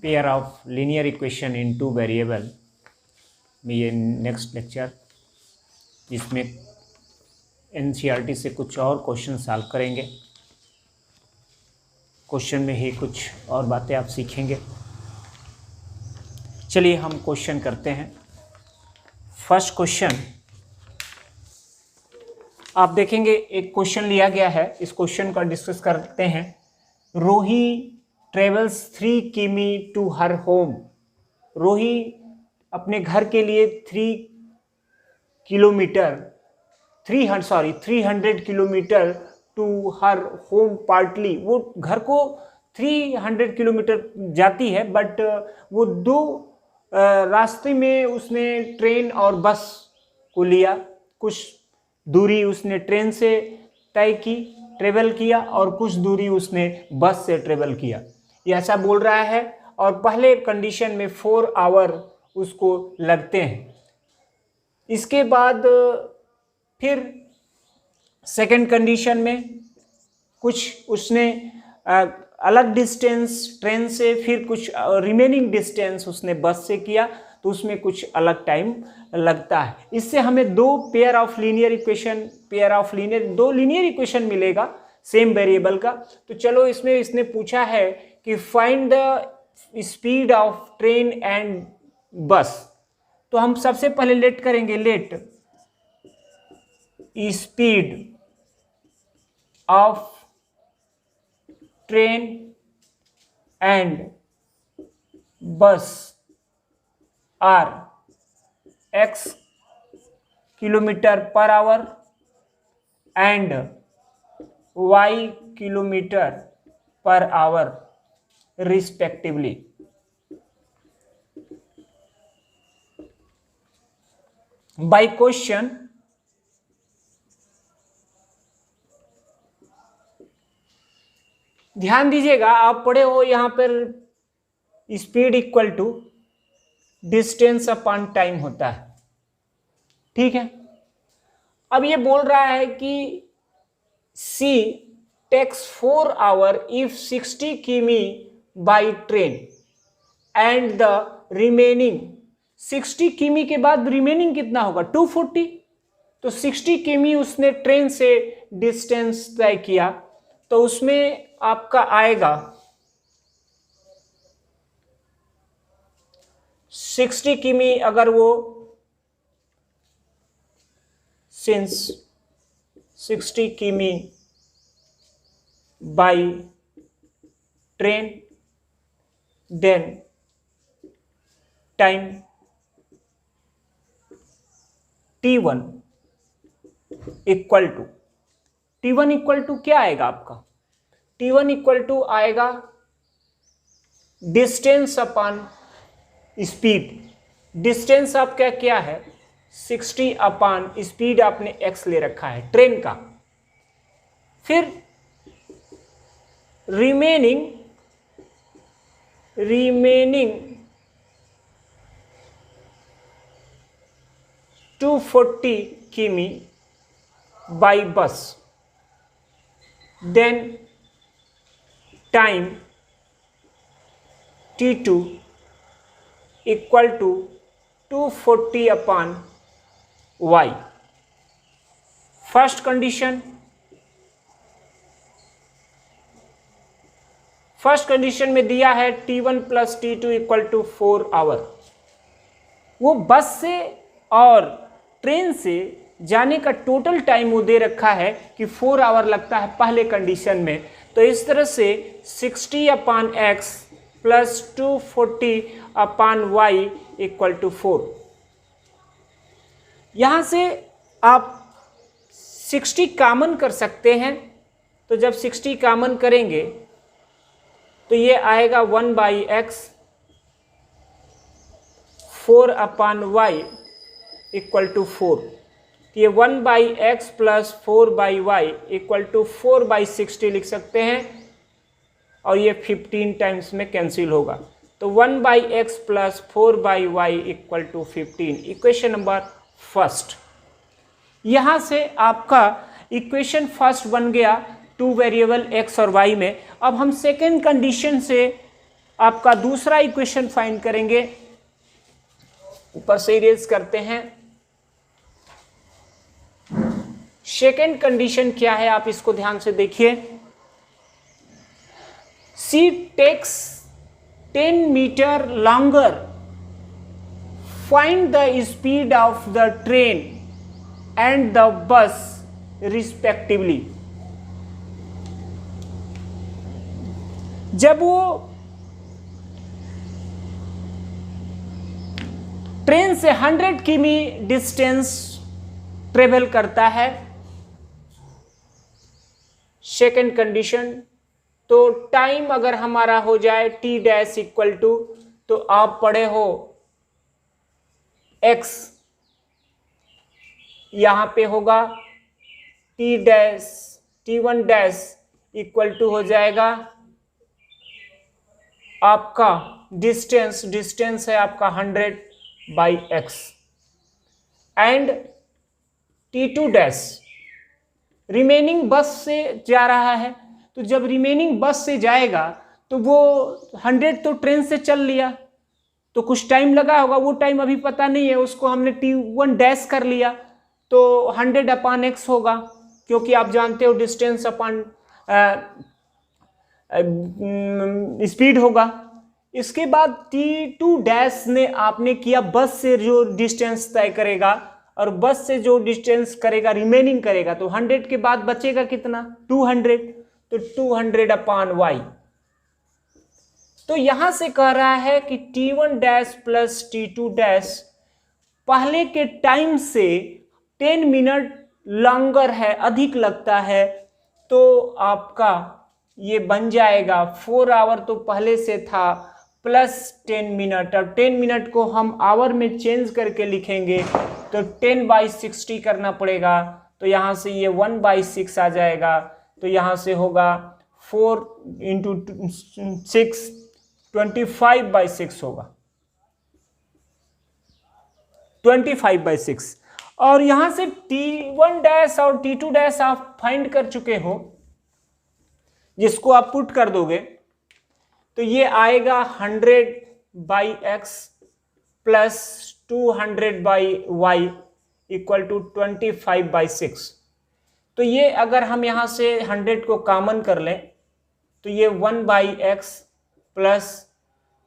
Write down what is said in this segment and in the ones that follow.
Pair of linear equation in two variable में ये next lecture, जिसमें एनसीईआरटी से कुछ और क्वेश्चन सॉल्व करेंगे। क्वेश्चन में ही कुछ और बातें आप सीखेंगे। चलिए हम क्वेश्चन करते हैं। फर्स्ट क्वेश्चन आप देखेंगे, एक क्वेश्चन लिया गया है, इस क्वेश्चन का डिस्कस करते हैं। रोही ट्रेवल्स 3 किमी टू हर होम। रोही अपने घर के लिए 300 kilometre to her home partly, वो घर को 300 किलोमीटर जाती है, बट वो दो रास्ते में उसने ट्रेन और बस को लिया। कुछ दूरी उसने ट्रेन से तय की, ट्रेवल किया, और कुछ दूरी उसने बस से ट्रेवल किया, ये ऐसा बोल रहा है। और पहले कंडीशन में 4 आवर उसको लगते हैं। इसके बाद फिर सेकंड कंडीशन में कुछ उसने अलग डिस्टेंस ट्रेन से, फिर कुछ रिमेनिंग डिस्टेंस उसने बस से किया, तो उसमें कुछ अलग टाइम लगता है। इससे हमें दो लीनियर इक्वेशन मिलेगा सेम वेरिएबल का। तो चलो, इसमें इसने पूछा है कि find the speed of train and bus. तो हम सबसे पहले लेट करेंगे, let speed of train and bus are x kilometre per hour and y kilometre per hour respectively. By question ध्यान दीजिएगा, आप पढ़े हो यहां पर speed equal to distance upon time होता है, ठीक है। अब ये बोल रहा है कि सी टेक्स 4 आवर इफ 60 किमी by train and the remaining 60 किमी के बाद रिमेनिंग कितना होगा, 240। तो 60 किमी उसने ट्रेन से डिस्टेंस तय किया, तो उसमें आपका आएगा 60 किमी। अगर वो सिंस 60 किमी by train, then time T1 equal to क्या आएगा आपका, T1 इक्वल टू आएगा डिस्टेंस अपॉन स्पीड। डिस्टेंस आपका क्या है, 60 अपॉन स्पीड आपने x ले रखा है ट्रेन का। फिर रिमेनिंग 240 किमी by bus, then time T2 equal to 240 upon y। First condition में दिया है T1 plus T2 equal to 4 our. वो बस से और ट्रेन से जाने का टोटल टाइम वो दे रखा है कि 4 आवर लगता है पहले कंडीशन में। तो इस तरह से 60 upon x plus 240 upon y equal to 4। यहां से आप 60 कॉमन कर सकते हैं। तो जब 60 कॉमन करेंगे तो ये आएगा 1 by x 4 upon y equal to 4। ये 1 by x plus 4 by y equal to 4 by 60 लिख सकते हैं, और ये 15 टाइम्स में कैंसिल होगा। तो 1 by x plus 4 by y equal to 15, equation number first. यहाँ से आपका इक्वेशन फर्स्ट बन गया 2 वेरिएबल x और y में। अब हम सेकेंड कंडीशन से आपका दूसरा इक्वेशन फाइंड करेंगे, ऊपर से इरेज करते हैं। सेकेंड कंडीशन क्या है, आप इसको ध्यान से देखिए। She takes 10 metre longer, find the speed of the train and the bus respectively. जब वो ट्रेन से 100 किमी डिस्टेंस ट्रेवल करता है, सेकेंड कंडीशन, तो टाइम अगर हमारा हो जाए टी डैश इक्वल टू, तो आप पढ़े हो x, यहां पे होगा T dash, t1 dash equal to हो जाएगा आपका डिस्टेंस है आपका 100/x, and t2 dash remaining बस से जा रहा है। तो जब रिमेनिंग बस से जाएगा तो वो 100 तो ट्रेन से चल लिया, तो कुछ टाइम लगा होगा, वो टाइम अभी पता नहीं है, उसको हमने t1 डैश कर लिया, तो 100/x होगा, क्योंकि आप जानते हो डिस्टेंस अपॉन स्पीड होगा। इसके बाद t2 डैश ने आपने किया बस से जो डिस्टेंस तय करेगा, और बस से जो डिस्टेंस करेगा रिमेनिंग करेगा, तो 100 के बाद बचेगा कितना, 200, तो 200/y। तो यहां से कह रहा है कि t1 dash plus t2 dash पहले के टाइम से 10 मिनट लॉन्गर है, अधिक लगता है, तो आपका ये बन जाएगा 4 आवर तो पहले से था, प्लस 10 मिनट। और 10 मिनट को हम आवर में चेंज करके लिखेंगे तो 10/60 करना पड़ेगा, तो यहाँ से ये 1/6 आ जाएगा, तो यहाँ से होगा 4 × 6 25/6 होगा, 25/6। और यहाँ से t1 डैश और t2 डैश आप फाइंड कर चुके हो, जिसको आप पुट कर दोगे तो ये आएगा 100/x plus 200/y equal to 25/6। तो ये अगर हम यहाँ से 100 को कॉमन कर लें तो ये 1/x प्लस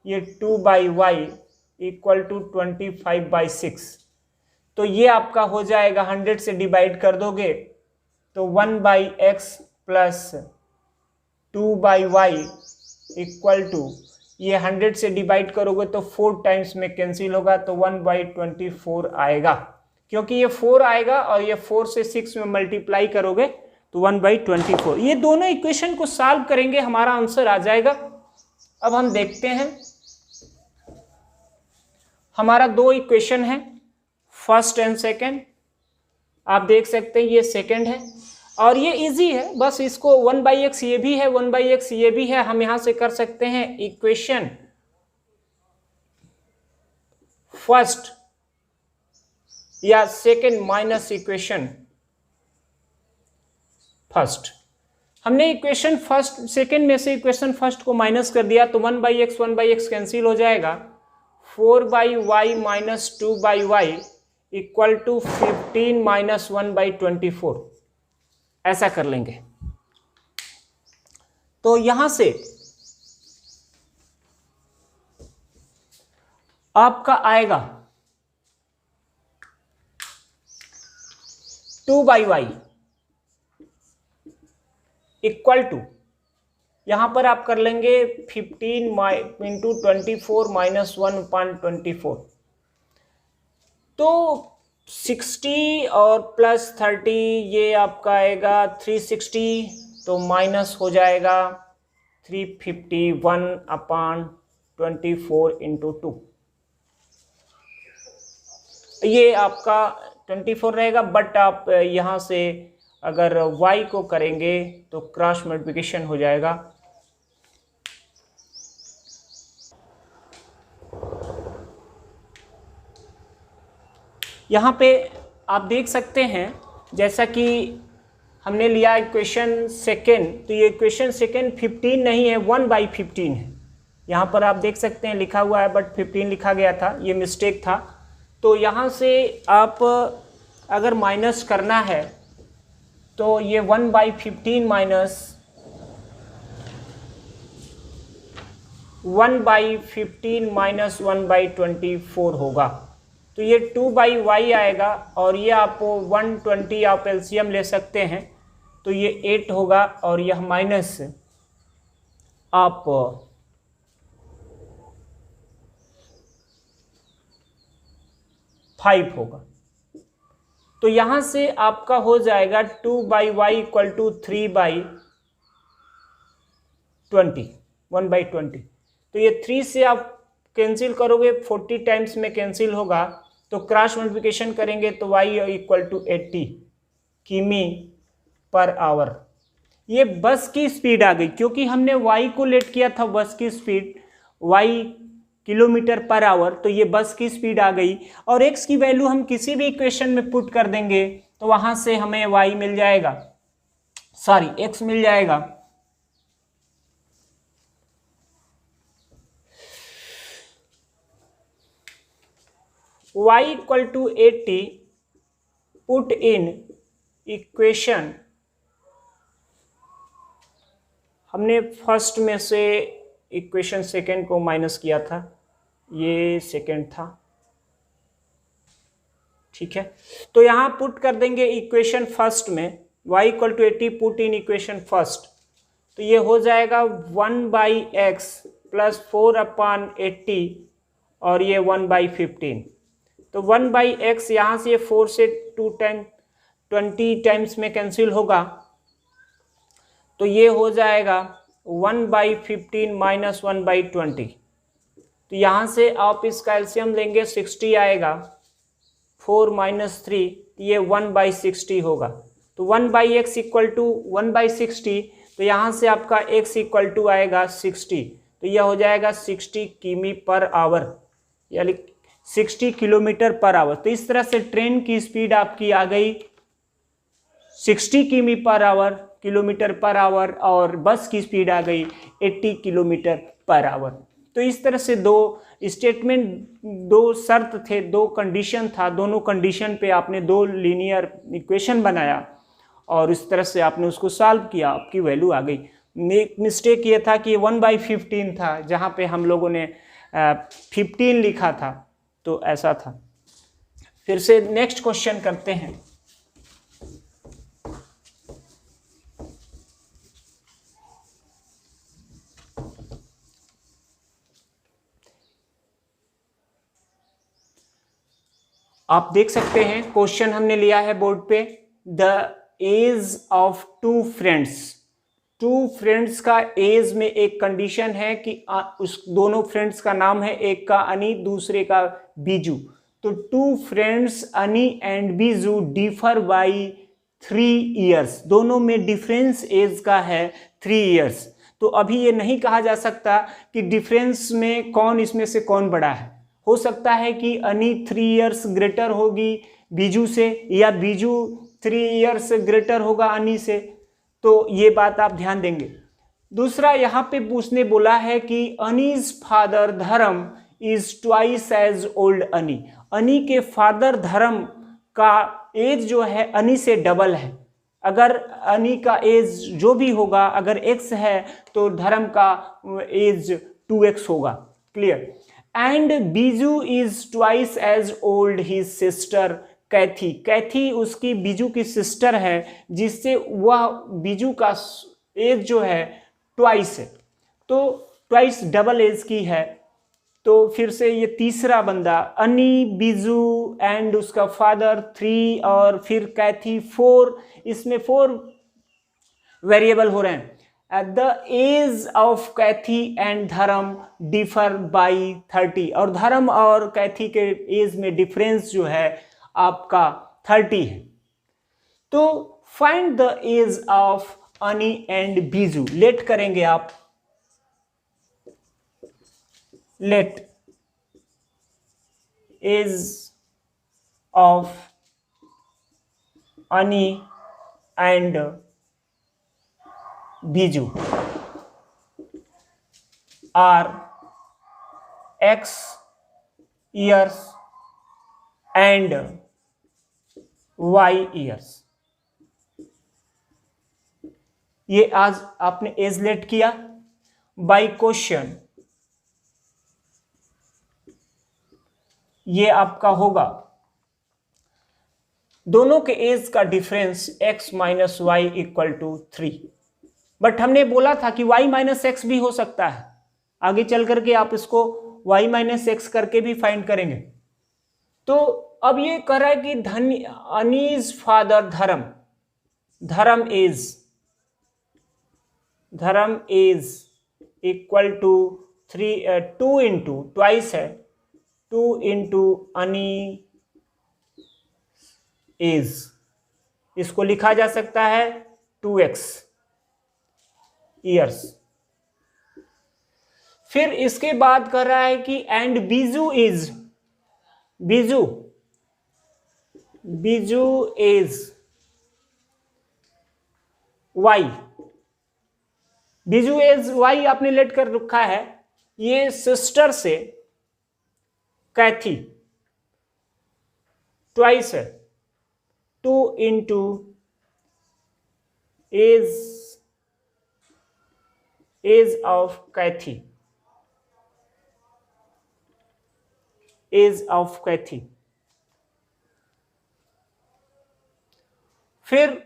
ये 2/y इक्वल टू 25/6। तो ये आपका हो जाएगा, 100 से डिवाइड कर दोगे तो 1/x plus 2/y equal to, ये 100 से डिवाइड करोगे तो 4 टाइम्स में कैंसिल होगा, तो 1/24 आएगा, क्योंकि ये 4 आएगा और ये 4 से 6 में मल्टीप्लाई करोगे तो 1/24। ये दोनों इक्वेशन को सॉल्व करेंगे, हमारा आंसर आ जाएगा। अब हम देखते हैं, हमारा 2 इक्वेशन है, फर्स्ट एंड सेकेंड। आप देख सकते हैं ये सेकेंड है और ये इजी है, बस इसको 1/x ये भी है, 1/x ये भी है, हम यहां से कर सकते हैं इक्वेशन फर्स्ट या सेकेंड माइनस इक्वेशन फर्स्ट। हमने इक्वेशन फर्स्ट सेकेंड में से इक्वेशन फर्स्ट को माइनस कर दिया, तो 1/x कैंसिल हो जाएगा, 4/y minus 2/y equal to 15 minus 1/24, ऐसा कर लेंगे। तो यहां से आपका आएगा 2/y इक्वल टू, यहां पर आप कर लेंगे 15 इंटू 24 माइनस 1/24, तो 60 और प्लस 30 ये आपका आएगा 360, तो माइनस हो जाएगा 351/24 इंटू 2, ये आपका 24 रहेगा। बट आप यहाँ से अगर y को करेंगे तो क्रॉस मल्टीप्लिकेशन हो जाएगा, यहाँ पे आप देख सकते हैं, जैसा कि हमने लिया इक्वेशन सेकेंड, तो ये इक्वेशन सेकेंड 15 नहीं है, 1/15 है। यहाँ पर आप देख सकते हैं लिखा हुआ है बट 15 लिखा गया था, ये मिस्टेक था। तो यहाँ से आप अगर माइनस करना है तो ये 1/15 माइनस 1/15 माइनस 1/24 होगा। तो ये 2/y आएगा और ये आपको 120 आप एलसीएम ले सकते हैं, तो ये 8 होगा और यह माइनस आप 5 होगा। तो यहाँ से आपका हो जाएगा 2/y इक्वल टू 3/20 1/20। तो ये 3 से आप कैंसिल करोगे 40 टाइम्स में कैंसिल होगा, तो क्रॉस मल्टीप्लिकेशन करेंगे तो y इक्वल टू 80 किमी पर आवर। ये बस की स्पीड आ गई, क्योंकि हमने y को लेट किया था बस की speed y kilometre per our, तो ये बस की स्पीड आ गई। और x की वैल्यू हम किसी भी इक्वेशन में पुट कर देंगे तो वहां से हमें y मिल जाएगा, सॉरी x मिल जाएगा। y equal to 80 put in equation, हमने फर्स्ट में से इक्वेशन सेकेंड को माइनस किया था, ये सेकेंड था, ठीक है। तो यहां पुट कर देंगे इक्वेशन फर्स्ट में y equal to 80 put in equation first, तो ये हो जाएगा 1/x प्लस 4/80 और ये 1/15। तो 1/x यहाँ से 4 से 20 टाइम्स में कैंसिल होगा, तो ये हो जाएगा 1/15 माइनस 1/20। तो यहाँ से आप इसका एलसीएम लेंगे 60 आएगा, 4 माइनस 3, ये 1/60 होगा। तो 1/x इक्वल टू 1/60, तो यहाँ से आपका x इक्वल टू आएगा 60, तो यह हो जाएगा 60 किमी पर आवर, यानी 60 किलोमीटर पर आवर। तो इस तरह से ट्रेन की स्पीड आपकी आ गई 60 किमी per hour, kilometre per our, और बस की स्पीड आ गई 80 किलोमीटर पर आवर। तो इस तरह से दो स्टेटमेंट, दो शर्त थे, दो कंडीशन था, दोनों कंडीशन पे आपने दो लीनियर इक्वेशन बनाया और इस तरह से आपने उसको सॉल्व किया, आपकी वैल्यू आ गई। एक मिस्टेक ये था कि 1/15 था, जहाँ पे हम लोगों ने 15 लिखा था, तो ऐसा था। फिर से नेक्स्ट क्वेश्चन करते हैं। आप देख सकते हैं क्वेश्चन हमने लिया है बोर्ड पे, the age of two friends का एज में एक कंडीशन है कि उस दोनों फ्रेंड्स का नाम है, एक का अनी दूसरे का बीजू। तो टू फ्रेंड्स अनी and Biju differ by 3 years, दोनों में डिफरेंस एज का है 3 इयर्स। तो अभी ये नहीं कहा जा सकता कि डिफरेंस में कौन इसमें से कौन बड़ा है। हो सकता है कि अनी 3 इयर्स ग्रेटर होगी बीजू से, या बीजू 3 इयर्स ग्रेटर होगा अनी से, तो ये बात आप ध्यान देंगे। दूसरा यहाँ पे उसने बोला है कि Annie's father Dharam is twice as old अनी, अनी के फादर धर्म का एज जो है अनी से डबल है। अगर अनी का एज जो भी होगा, अगर x है तो धर्म का एज 2x होगा, clear. And Biju is twice as old his sister Kathy, Kathy उसकी बीजू की सिस्टर है, जिससे वह बीजू का एज जो है ट्वाइस है, तो ट्वाइस डबल एज की है। तो फिर से ये तीसरा बंदा अनी, बीजू एंड उसका फादर 3 और फिर कैथी 4, इसमें 4 वेरिएबल हो रहे हैं। The age of Cathy and Dharam differ by 30, और धर्म और कैथी के एज में डिफरेंस जो है आपका 30 है। तो find the age of Annie and Biju, let करेंगे आप, let age of Annie and Biju are x years and y years। ये आज आपने एज लेट किया बाय क्वेश्चन, ये आपका होगा दोनों के एज का difference x minus y equal to 3। But हमने बोला था कि y माइनस एक्स भी हो सकता है, आगे चल करके आप इसको y माइनस एक्स करके भी फाइंड करेंगे। तो अब ये कह रहा है कि Annie's father Dharam is equal to 2 into twice है 2 इंटू अनी इज, इसको लिखा जा सकता है 2x ईयर्स। फिर इसके बाद कर रहा है कि and Biju is y, Biju age y आपने लेट कर रखा है। ये सिस्टर से कैथी ट्वाइस है 2 into age of Kathy, age of Kathy. फिर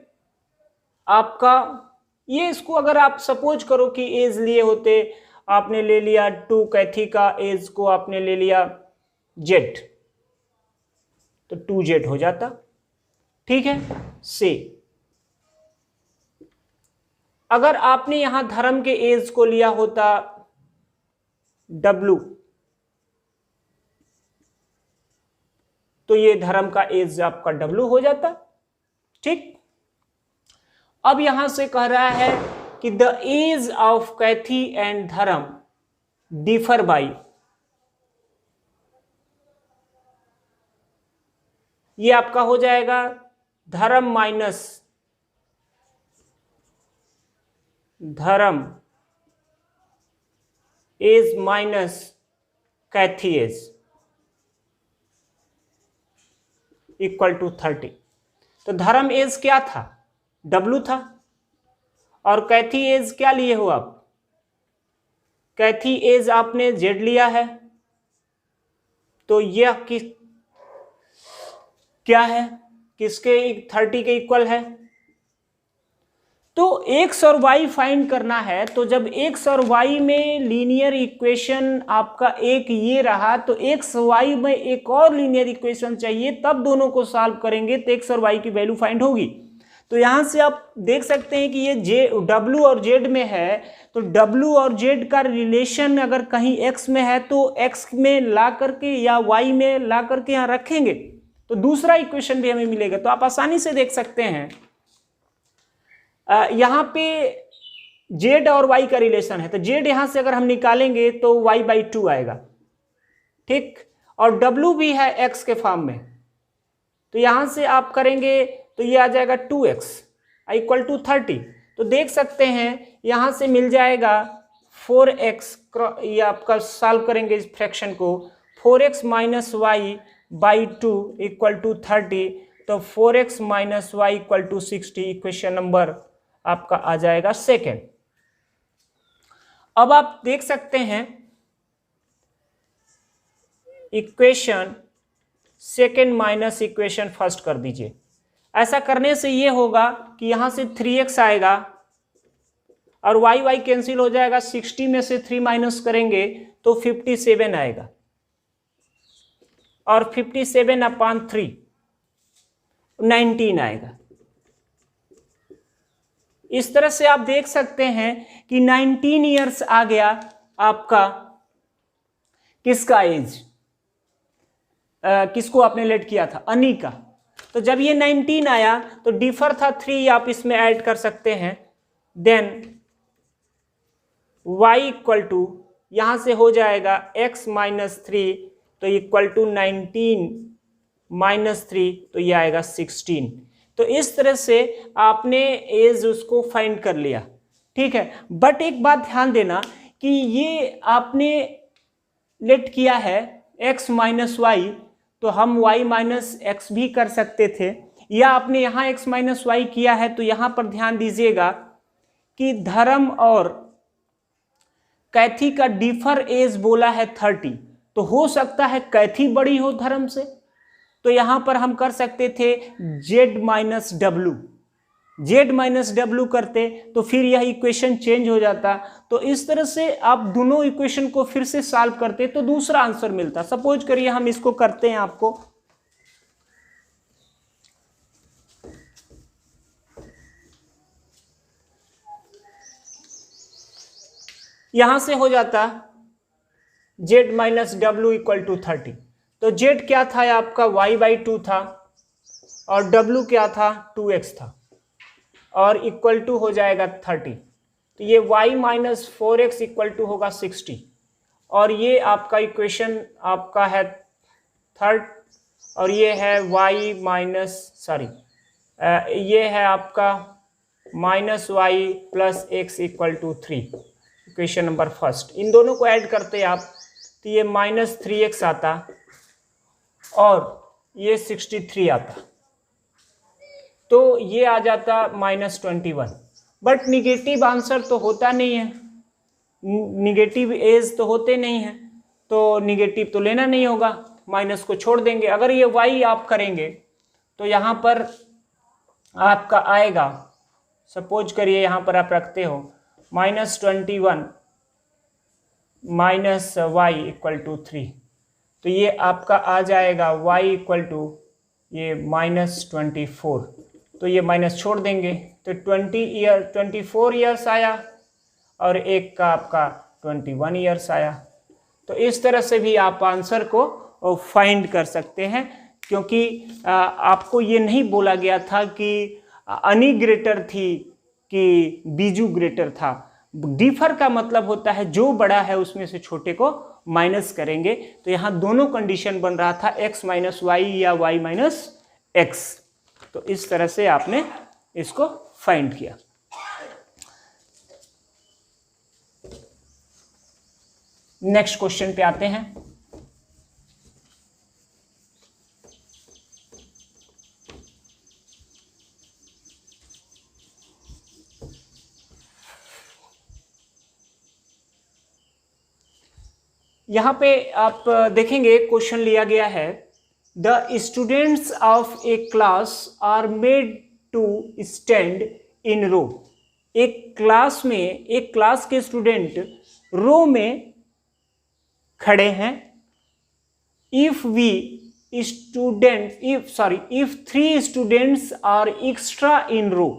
आपका ये, इसको अगर आप सपोज करो कि एज लिए होते, आपने ले लिया 2 कैथी का एज को आपने ले लिया जेड, तो 2z हो जाता, ठीक है। से अगर आपने यहां धर्म के एज को लिया होता W, तो ये धर्म का एज आपका W हो जाता, ठीक। अब यहां से कह रहा है कि the age of Cathy and Dharam differ by, ये आपका हो जाएगा Dharam minus Dharam age minus Cathy age equal to 30। तो धर्म एज क्या था? W था, और कैथी एज क्या लिए हो आप? कैथी एज आपने Z लिया है, तो यह क्या है, किसके 30 के इक्वल है। तो x और y फाइंड करना है, तो जब x और y में लीनियर इक्वेशन आपका एक ये रहा, तो x y में एक और लीनियर इक्वेशन चाहिए, तब दोनों को सॉल्व करेंगे तो x और y की वैल्यू फाइंड होगी। तो यहां से आप देख सकते हैं कि ये W और Z में है, तो W और Z का रिलेशन अगर कहीं x में है तो x में ला करके या y में ला करके यहां रखेंगे तो दूसरा इक्वेशन भी हमें मिलेगा। तो आप आसानी से देख सकते हैं यहां पे Z और y का रिलेशन है, तो Z यहां से अगर हम निकालेंगे तो y/2 आएगा, ठीक। और W भी है x के फॉर्म में, तो यहां से आप करेंगे तो ये आ जाएगा 2x इक्वल टू 30। तो देख सकते हैं यहां से मिल जाएगा 4x, ये आपका सॉल्व करेंगे इस फ्रैक्शन को, 4x minus y/2 equal to 30, तो 4x minus y equal to 60 equation number आपका आ जाएगा सेकेंड। अब आप देख सकते हैं equation second minus equation first कर दीजिए। ऐसा करने से ये होगा कि यहां से 3x आएगा और y कैंसिल हो जाएगा, 60 में से 3 माइनस करेंगे तो 57 आएगा, और 57/3 19 आएगा। इस तरह से आप देख सकते हैं कि 19 ईयर्स आ गया आपका किसका एज, किसको आपने लेट किया था, अनी का। तो जब ये 19 आया तो डिफर था 3, आप इसमें ऐड कर सकते हैं। देन y इक्वल टू यहां से हो जाएगा x माइनस 3, तो इक्वल टू 19 माइनस 3, तो ये आएगा 16। तो इस तरह से आपने एज उसको फाइंड कर लिया, ठीक है। बट एक बात ध्यान देना कि ये आपने लेट किया है x माइनस वाई, तो हम y माइनस एक्स भी कर सकते थे, या आपने यहाँ x माइनस वाई किया है तो यहाँ पर ध्यान दीजिएगा कि धर्म और कैथी का डिफर एज बोला है 30, तो हो सकता है कैथी बड़ी हो धर्म से, तो यहां पर हम कर सकते थे z minus W, Z minus W करते तो फिर यह इक्वेशन चेंज हो जाता। तो इस तरह से आप दोनों इक्वेशन को फिर से सॉल्व करते तो दूसरा आंसर मिलता। सपोज करिए हम इसको करते हैं, आपको यहां से हो जाता z माइनस डब्ल्यू इक्वल टू 30, तो z क्या था आपका y/2 था और w क्या था 2x था और इक्वल टू हो जाएगा 30, तो ये y minus 4x equal to होगा 60, और ये आपका इक्वेशन आपका है थर्ड, और ये है y माइनस ये है आपका minus y plus x equal to 3, equation number first. इन दोनों को ऐड करते आप तो ये माइनस 3x आता और ये 63 आता, तो ये आ जाता माइनस 21। बट निगेटिव आंसर तो होता नहीं है, निगेटिव एज तो होते नहीं है, तो निगेटिव तो लेना नहीं होगा, माइनस को छोड़ देंगे। अगर ये y आप करेंगे तो यहाँ पर आपका आएगा, सपोज करिए यहाँ पर आप रखते हो minus 21 minus y equal to 3, तो ये आपका आ जाएगा y इक्वल टू ये माइनस 24, तो ये माइनस छोड़ देंगे तो 24 ईयर्स आया और एक का आपका 21 ईयर्स आया। तो इस तरह से भी आप आंसर को फाइंड कर सकते हैं, क्योंकि आपको ये नहीं बोला गया था कि अनी ग्रेटर थी कि बीजू ग्रेटर था। डिफर का मतलब होता है जो बड़ा है उसमें से छोटे को माइनस करेंगे, तो यहाँ दोनों कंडीशन बन रहा था x माइनस वाई या y माइनस एक्स, तो इस तरह से आपने इसको फाइंड किया। नेक्स्ट क्वेश्चन पे आते हैं। यहां पे आप देखेंगे क्वेश्चन लिया गया है, the students of a class are made to stand in row. एक क्लास में एक क्लास के स्टूडेंट रो में खड़े हैं। If three students are extra in row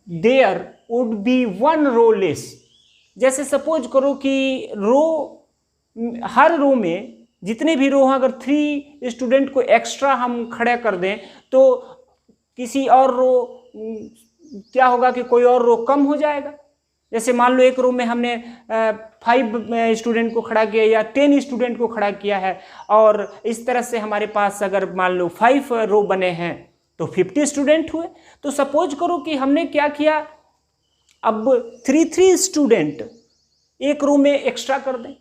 there would be one row less. जैसे सपोज करो कि रो, हर रो में जितने भी रो हैं अगर 3 स्टूडेंट को एक्स्ट्रा हम खड़ा कर दें तो किसी और रो क्या होगा कि कोई और रो कम हो जाएगा। जैसे मान लो एक रो में हमने 5 स्टूडेंट को खड़ा किया या 10 स्टूडेंट को खड़ा किया है, और इस तरह से हमारे पास अगर मान लो 5 रो बने हैं तो 50 स्टूडेंट हुए। तो सपोज करो कि हमने क्या किया, अब 3 स्टूडेंट एक रो में एक्स्ट्रा कर दें।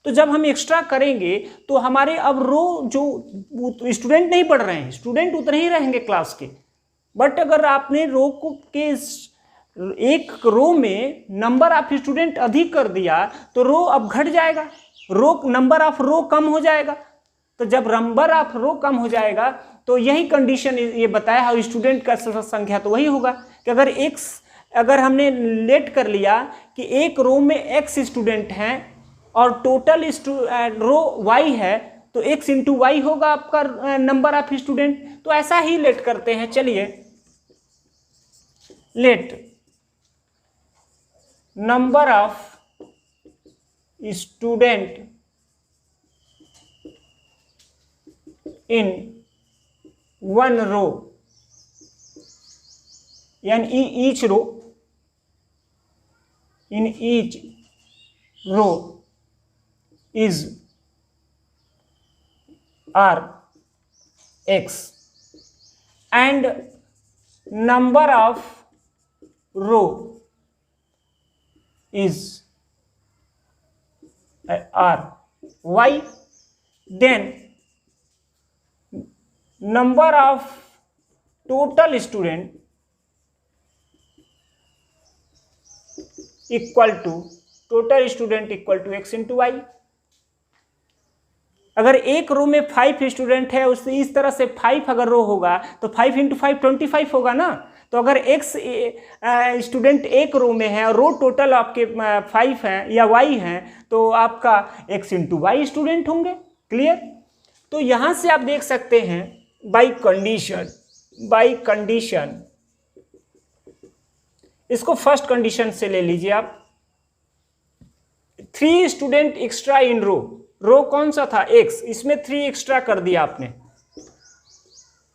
तो जब हम एक्स्ट्रा करेंगे तो हमारे अब रो जो स्टूडेंट नहीं बढ़ रहे हैं, स्टूडेंट उतने ही रहेंगे क्लास के, बट अगर आपने रो को के एक रो में नंबर ऑफ स्टूडेंट अधिक कर दिया तो रो अब घट जाएगा, रो नंबर ऑफ रो कम हो जाएगा। तो जब नंबर ऑफ रो कम हो जाएगा तो यही कंडीशन ये बताया है, स्टूडेंट का संख्या तो वही होगा कि अगर हमने लेट कर लिया कि एक रो में x स्टूडेंट हैं और टोटल रो y है, तो x इंटू वाई होगा आपका नंबर ऑफ स्टूडेंट। तो ऐसा ही लेट करते हैं। चलिए, let number of student in one row, यानी each row, in each row is r x and number of row is are y, then number of total student equal to x into y. अगर एक रो में 5 student है, उससे इस तरह से 5 अगर रो होगा तो 5 इंटू 5 25 होगा ना। तो अगर x स्टूडेंट एक रो में है और रो टोटल आपके 5 हैं या y हैं, तो आपका x इंटू वाई स्टूडेंट होंगे। क्लियर? तो यहां से आप देख सकते हैं बाई कंडीशन, इसको फर्स्ट कंडीशन से ले लीजिए आप, 3 स्टूडेंट एक्स्ट्रा इन रो कौन सा था x, इसमें 3 एक्स्ट्रा कर दिया आपने,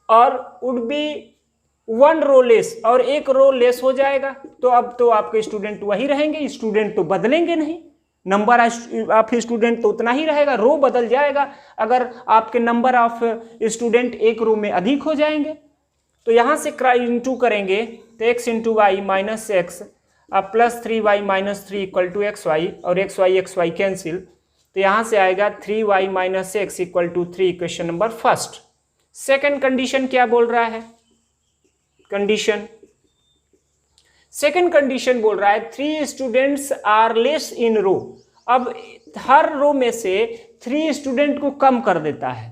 और वुड बी 1 रो लेस, और एक रो लेस हो जाएगा। तो अब तो आपके स्टूडेंट वही रहेंगे, स्टूडेंट तो बदलेंगे नहीं, नंबर ऑफ स्टूडेंट तो उतना ही रहेगा, रो बदल जाएगा अगर आपके नंबर ऑफ स्टूडेंट एक रो में अधिक हो जाएंगे। तो यहां से इंटू करेंगे तो x into y minus x plus 3y minus 3 equal to x y, और एक्स वाई कैंसिल, तो यहां से आएगा 3y minus x equal to 3, equation number first. Second condition क्या बोल रहा है? सेकेंड कंडीशन बोल रहा है 3 स्टूडेंट्स आर लेस इन रो। अब हर रो में से 3 स्टूडेंट को कम कर देता है,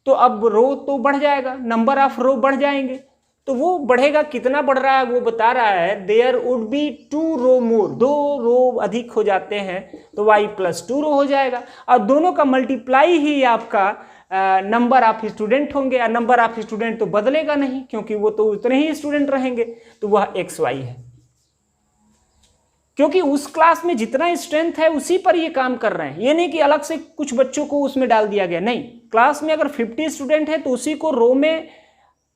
तो अब रो तो बढ़ जाएगा, नंबर ऑफ रो बढ़ जाएंगे। तो वो बढ़ेगा, कितना बढ़ रहा है वो बता रहा है, देयर वुड बी 2 रो मोर, 2 रो अधिक हो जाते हैं तो y प्लस 2 रो हो जाएगा, और दोनों का मल्टीप्लाई ही आपका नंबर ऑफ स्टूडेंट होंगे, और नंबर ऑफ स्टूडेंट तो बदलेगा नहीं क्योंकि वो तो उतने ही स्टूडेंट रहेंगे, तो वह एक्स वाई है। क्योंकि उस क्लास में जितना स्ट्रेंथ है उसी पर ये काम कर रहे हैं, ये नहीं कि अलग से कुछ बच्चों को उसमें डाल दिया गया, नहीं। क्लास में अगर 50 स्टूडेंट है तो उसी को रो में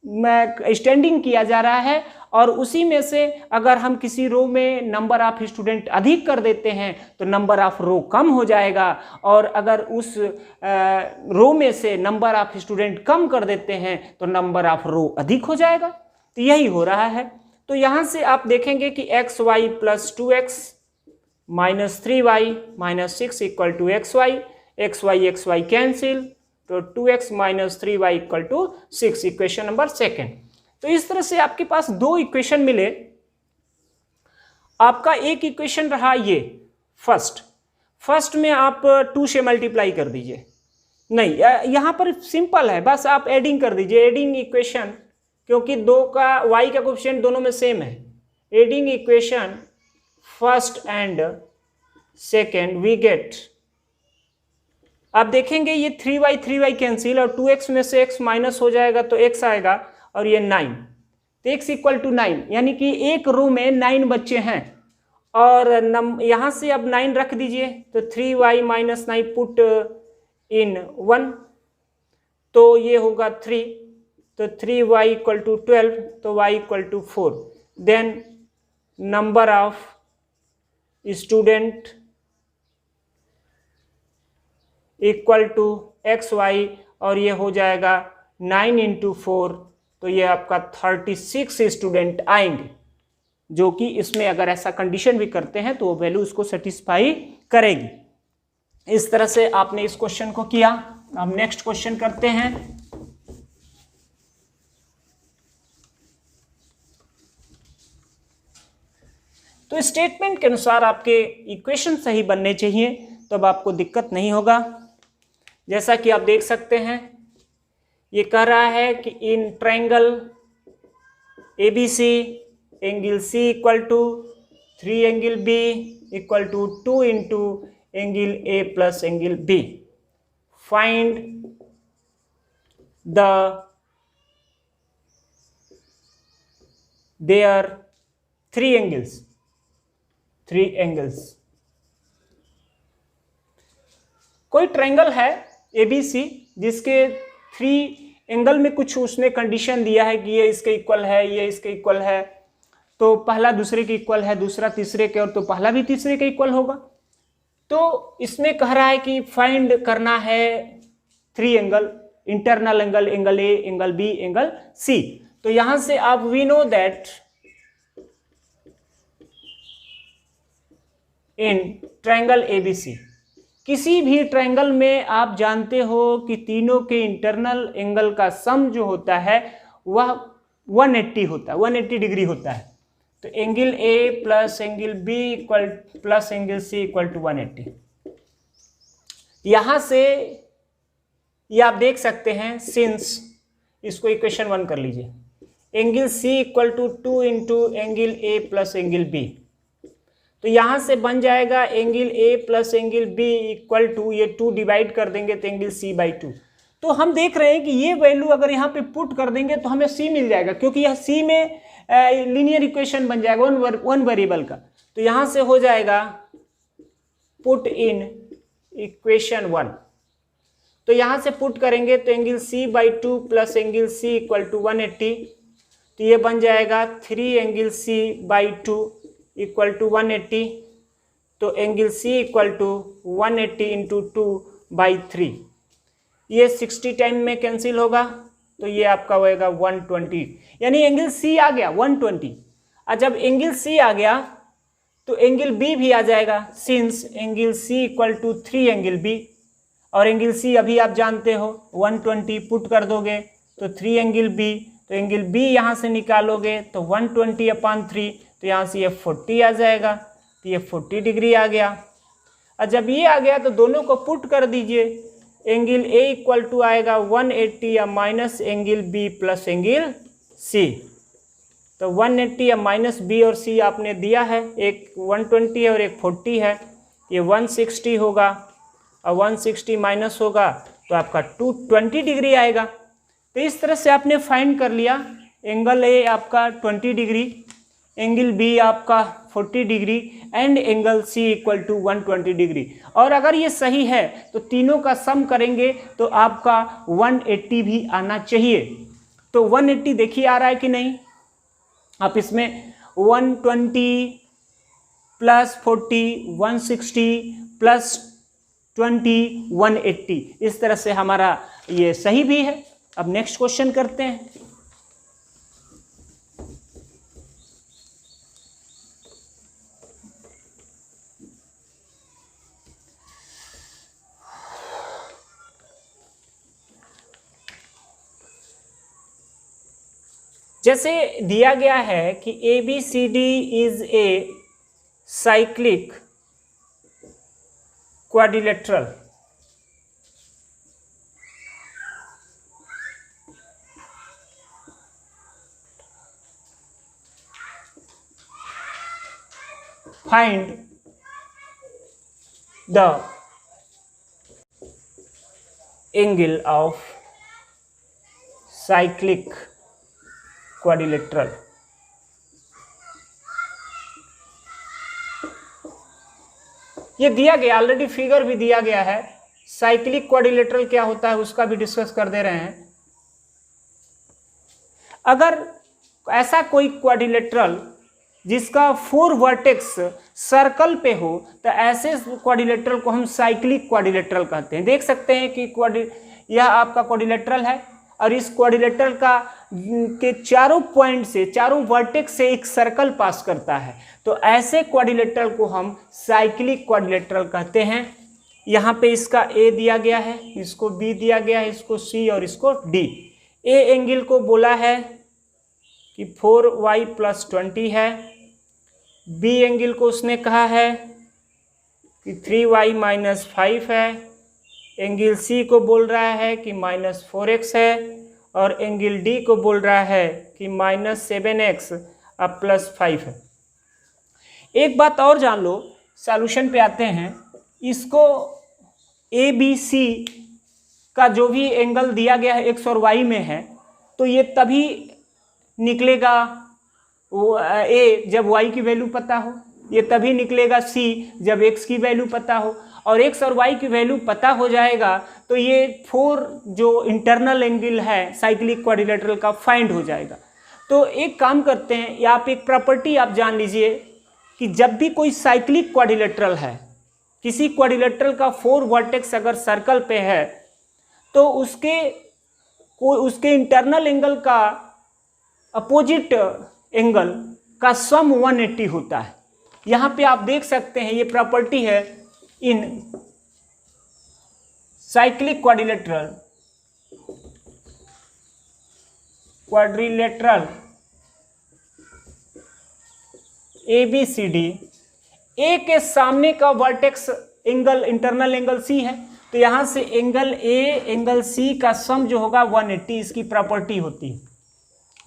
स्टैंडिंग किया जा रहा है, और उसी में से अगर हम किसी रो में नंबर ऑफ स्टूडेंट अधिक कर देते हैं तो नंबर ऑफ रो कम हो जाएगा, और अगर उस रो में से नंबर ऑफ स्टूडेंट कम कर देते हैं तो नंबर ऑफ रो अधिक हो जाएगा। तो यही हो रहा है। तो यहां से आप देखेंगे कि x y plus 2x minus 3y minus 6 equal to x y cancel, तो 2x minus 3y equal to 6, equation number second. तो इस तरह से आपके पास 2 इक्वेशन मिले। आपका एक इक्वेशन रहा ये फर्स्ट में आप 2 से मल्टीप्लाई कर दीजिए, नहीं यहां पर सिंपल है, बस आप एडिंग कर दीजिए, एडिंग इक्वेशन, क्योंकि 2 का y का कोएफिशिएंट दोनों में सेम है। Adding equation first and second we get, आप देखेंगे ये 3y कैंसिल, और 2x में से x माइनस हो जाएगा तो x आएगा, और ये 9, तो x इक्वल टू 9, यानी कि एक रो में 9 बच्चे हैं, और यहां से अब 9 रख दीजिए, तो 3y माइनस 9 पुट इन 1, तो ये होगा 3, तो 3y इक्वल टू 12, तो y equal to 4, then number of student equal to x y, और ये हो जाएगा 9 इंटू 4, तो ये आपका 36 स्टूडेंट आएंगे, जो कि इसमें अगर ऐसा कंडीशन भी करते हैं तो वो वैल्यू उसको सेटिस्फाई करेगी। इस तरह से आपने इस क्वेश्चन को किया। हम नेक्स्ट क्वेश्चन करते हैं। तो स्टेटमेंट के अनुसार आपके इक्वेशन सही बनने चाहिए, तो अब आपको दिक्कत नहीं होगा। जैसा कि आप देख सकते हैं, ये कह रहा है कि in triangle ABC angle C equal to 3 angle B equal to 2 into angle A plus angle B, find their 3 angles. कोई ट्रायंगल है ABC जिसके 3 एंगल में कुछ उसने कंडीशन दिया है कि ये इसके इक्वल है, ये इसके इक्वल है, तो पहला दूसरे के इक्वल है, दूसरा तीसरे के, और तो पहला भी तीसरे के इक्वल होगा। तो इसमें कह रहा है कि फाइंड करना है 3 angle, internal angle, angle A, angle B, angle C। तो यहां से आप we know that in triangle ABC, किसी भी ट्रायंगल में आप जानते हो कि तीनों के इंटरनल एंगल का सम जो होता है वह 180 होता है, 180 डिग्री होता है। तो angle A plus angle B equal plus angle C equal to 180। यहां से ये आप देख सकते हैं, सिंस इसको इक्वेशन 1 कर लीजिए, angle C equal to 2 into angle A plus angle B. तो यहां से बन जाएगा angle A plus angle B equal to, ये 2 डिवाइड कर देंगे तो एंगल सी बाई 2। तो हम देख रहे हैं कि ये वैल्यू अगर यहाँ पे पुट कर देंगे तो हमें सी मिल जाएगा, क्योंकि यह सी में लीनियर इक्वेशन बन जाएगा वन वेरिएबल का। तो यहां से हो जाएगा पुट इन इक्वेशन 1। तो यहां से पुट करेंगे तो angle C by 2 plus angle C equal to 180। तो ये बन जाएगा 3 angle C by 2 equal to 180। तो angle C equal to 180 into 2 by 3, ये 60 टाइम में कैंसिल होगा, तो ये आपका होएगा 120, यानी एंगल सी आ गया 120। और जब एंगल सी आ गया तो एंगल बी भी आ जाएगा, since angle C equal to 3 angle B, और एंगल सी अभी आप जानते हो 120 पुट कर दोगे तो 3 एंगल बी, तो एंगल बी यहाँ से निकालोगे तो 120/3, तो यहाँ से ये 40 आ जाएगा, तो ये 40 डिग्री आ गया। और जब ये आ गया तो दोनों को पुट कर दीजिए, एंगल ए इक्वल टू आएगा 180 या minus angle B plus angle C. तो 180 या माइनस बी और सी आपने दिया है, एक 120 है और एक 40 है, ये 160 होगा और 160 माइनस होगा तो आपका 220 डिग्री आएगा। तो इस तरह से आपने फाइंड कर लिया, एंगल ए आपका 20 डिग्री, एंगल बी आपका 40 degree and angle C equal to 120 degree. और अगर ये सही है तो तीनों का सम करेंगे तो आपका 180 भी आना चाहिए। तो 180 देखिए आ रहा है कि नहीं, आप इसमें 120 प्लस 40 160 प्लस 20 180, इस तरह से हमारा ये सही भी है। अब नेक्स्ट क्वेश्चन करते हैं। जैसे दिया गया है कि ABCD is a cyclic quadrilateral, find the angle of cyclic quadrilateral। ये दिया गया, ऑलरेडी फिगर भी दिया गया है। साइक्लिक क्वाड्रिलेटरल क्या होता है उसका भी डिस्कस कर दे रहे हैं। अगर ऐसा कोई क्वाड्रिलेटरल जिसका 4 वर्टेक्स सर्कल पे हो तो ऐसे क्वाड्रिलेटरल को हम साइक्लिक क्वाड्रिलेटरल कहते हैं। देख सकते हैं कि यह आपका क्वाड्रिलेटरल है और इस क्वाड्रिलेटरल का के चारों पॉइंट से, चारों वर्टेक्स से एक सर्कल पास करता है, तो ऐसे क्वाड्रिलेटरल को हम साइक्लिक क्वाड्रिलेटरल कहते हैं। यहाँ पे इसका ए दिया गया है, इसको बी दिया गया है, इसको सी और इसको डी। ए एंगल को बोला है कि 4y + 20 है, बी एंगल को उसने कहा है कि 3y - 5 है, एंगल सी को बोल रहा है कि -4x है और एंगल डी को बोल रहा है कि -7x अब +5 है। एक बात और जान लो, सॉल्यूशन पे आते हैं। इसको ABC का जो भी एंगल दिया गया है x और y में है, तो ये तभी निकलेगा वो A जब y की वैल्यू पता हो, ये तभी निकलेगा C जब x की वैल्यू पता हो, और x और y की वैल्यू पता हो जाएगा तो ये 4 जो इंटरनल एंगल है साइक्लिक क्वाड्रिलेटरल का फाइंड हो जाएगा। तो एक काम करते हैं, या आप एक प्रॉपर्टी आप जान लीजिए कि जब भी कोई साइक्लिक क्वाड्रिलेटरल है, किसी क्वाड्रिलेटरल का 4 वर्टेक्स अगर सर्कल पे है तो उसके इंटरनल एंगल का अपोजिट एंगल का सम 180 होता है। यहाँ पे आप देख सकते हैं, ये प्रॉपर्टी है in cyclic quadrilateral ABCD, A के सामने का vertex angle internal angle C है, तो यहां से एंगल ए एंगल सी का सम जो होगा 180, इसकी प्रॉपर्टी होती है,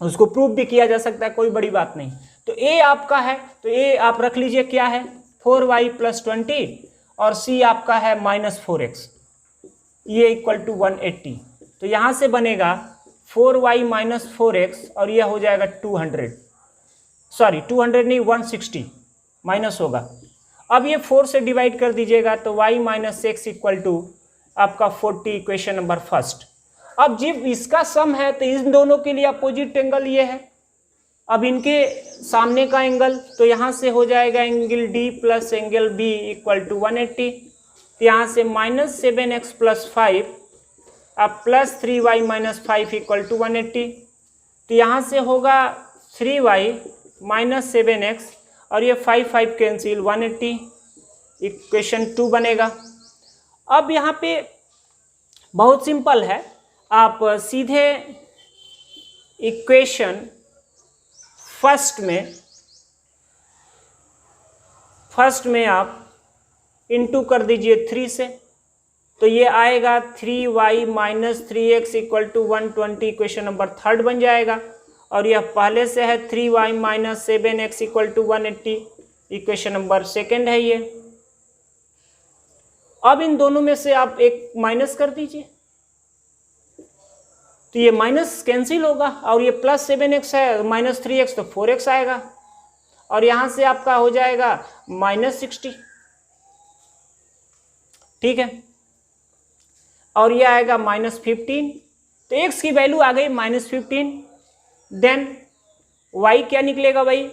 उसको प्रूव भी किया जा सकता है, कोई बड़ी बात नहीं। तो ए आपका है, तो ए आप रख लीजिए क्या है 4y + 20 और सी आपका है -4x, ये इक्वल टू 180। तो यहां से बनेगा 4y - 4x और यह हो जाएगा 200 नहीं 160 माइनस होगा। अब ये 4 से डिवाइड कर दीजिएगा तो y - x इक्वल टू आपका 40, इक्वेशन नंबर फर्स्ट। अब जब इसका सम है तो इन दोनों के लिए अपोजिट एंगल ये है, अब इनके सामने का एंगल, तो यहाँ से हो जाएगा angle D + angle B equal to 180। तो यहाँ से -7x + 5 अब +3y - 5 इक्वल टू 180। तो यहाँ से होगा 3y - 7x और ये 5 कैंसिल 180, इक्वेशन 2 बनेगा। अब यहाँ पे बहुत सिंपल है, आप सीधे इक्वेशन फर्स्ट में आप इनटू कर दीजिए 3 से, तो ये आएगा 3y - 3x equal to 120, equation number third बन जाएगा। और यह पहले से है 3y - 7x equal to 180, equation number second है ये। अब इन दोनों में से आप एक माइनस कर दीजिए, तो ये माइनस कैंसिल होगा और ये +7x है -3x तो 4x आएगा और यहां से आपका हो जाएगा -60, ठीक है। और ये आएगा -15, तो x की वैल्यू आ गई -15। देन y क्या निकलेगा भाई,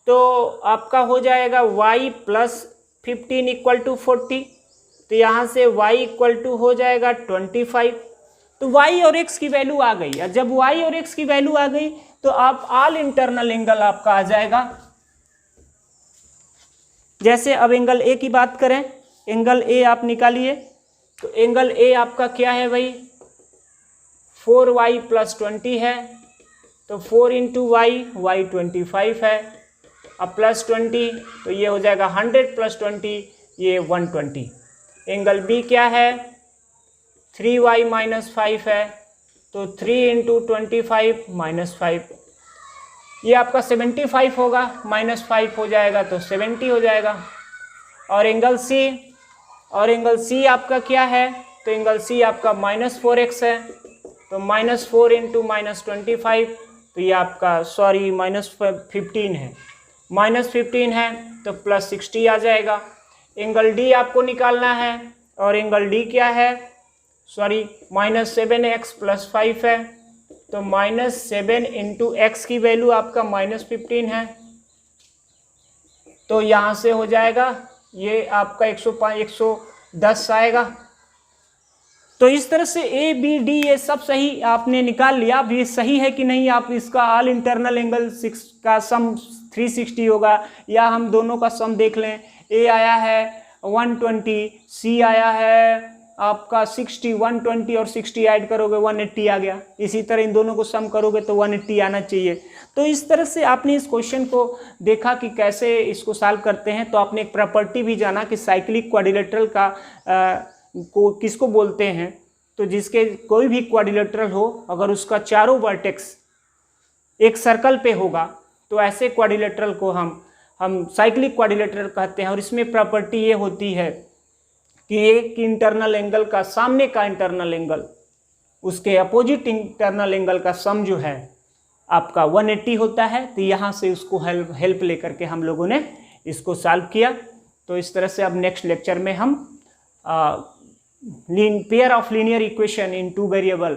तो आपका हो जाएगा y + 15 इक्वल टू 40। तो यहाँ से y इक्वल टू हो जाएगा 25। तो y और x की वैल्यू आ गई, और जब y और x की वैल्यू आ गई तो आप ऑल इंटरनल एंगल आपका आ जाएगा। जैसे अब एंगल A की बात करें, एंगल A आप निकालिए, तो एंगल A आपका क्या है भाई 4y + 20 है, तो 4 × y 25 है, अब +20 तो ये हो जाएगा 100 + 20 ये 120। एंगल B क्या है 3y - 5 है, तो 3 × 25 -5, ये आपका 75 होगा, -5 हो जाएगा तो 70 हो जाएगा। और एंगल C आपका क्या है, तो एंगल C आपका -4x है, तो -4 × -25 तो ये आपका -15 है, -15 है तो +60 आ जाएगा। एंगल D आपको निकालना है और एंगल D क्या है -7x + 5 है, तो -7 × x की वैल्यू आपका -15 है, तो यहाँ से हो जाएगा ये आपका 110 आएगा। तो इस तरह से A B D ये सब सही आपने निकाल लिया। अब ये सही है कि नहीं, आप इसका ऑल इंटरनल एंगल 6 का सम 360 होगा, या हम दोनों का सम देख लें। A आया है 120, C आया है आपका 60, 120 और 60 ऐड करोगे 180 आ गया। इसी तरह इन दोनों को सम करोगे तो 180 आना चाहिए। तो इस तरह से आपने इस क्वेश्चन को देखा कि कैसे इसको सॉल्व करते हैं। तो आपने एक प्रॉपर्टी भी जाना कि साइक्लिक क्वाड्रिलेटरल का को किसको बोलते हैं, तो जिसके कोई भी क्वाड्रिलेटरल हो अगर उसका चारों वर्टेक्स एक सर्कल पे होगा तो ऐसे क्वाड्रिलेटरल को हम साइक्लिक क्वाड्रिलेटरल कहते हैं। और इसमें प्रॉपर्टी ये होती है कि एक इंटरनल एंगल का सामने का इंटरनल एंगल उसके अपोजिट इंटरनल एंगल का सम जो है आपका 180 होता है। तो यहाँ से उसको हेल्प लेकर के हम लोगों ने इसको सॉल्व किया। तो इस तरह से अब नेक्स्ट लेक्चर में हम pair of linear equation in 2 variable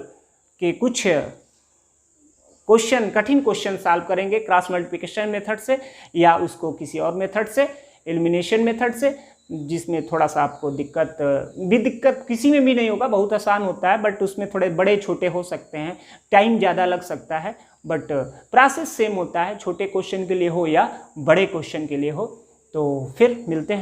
के कुछ क्वेश्चन, कठिन क्वेश्चन सॉल्व करेंगे क्रॉस मल्टीप्लिकेशन मेथड से या उसको किसी और मेथड से, एलिमिनेशन मेथड से, जिसमें थोड़ा सा आपको दिक्कत किसी में भी नहीं होगा, बहुत आसान होता है, बट उसमें थोड़े बड़े छोटे हो सकते हैं, टाइम ज़्यादा लग सकता है, बट प्रोसेस सेम होता है, छोटे क्वेश्चन के लिए हो या बड़े क्वेश्चन के लिए हो। तो फिर मिलते हैं।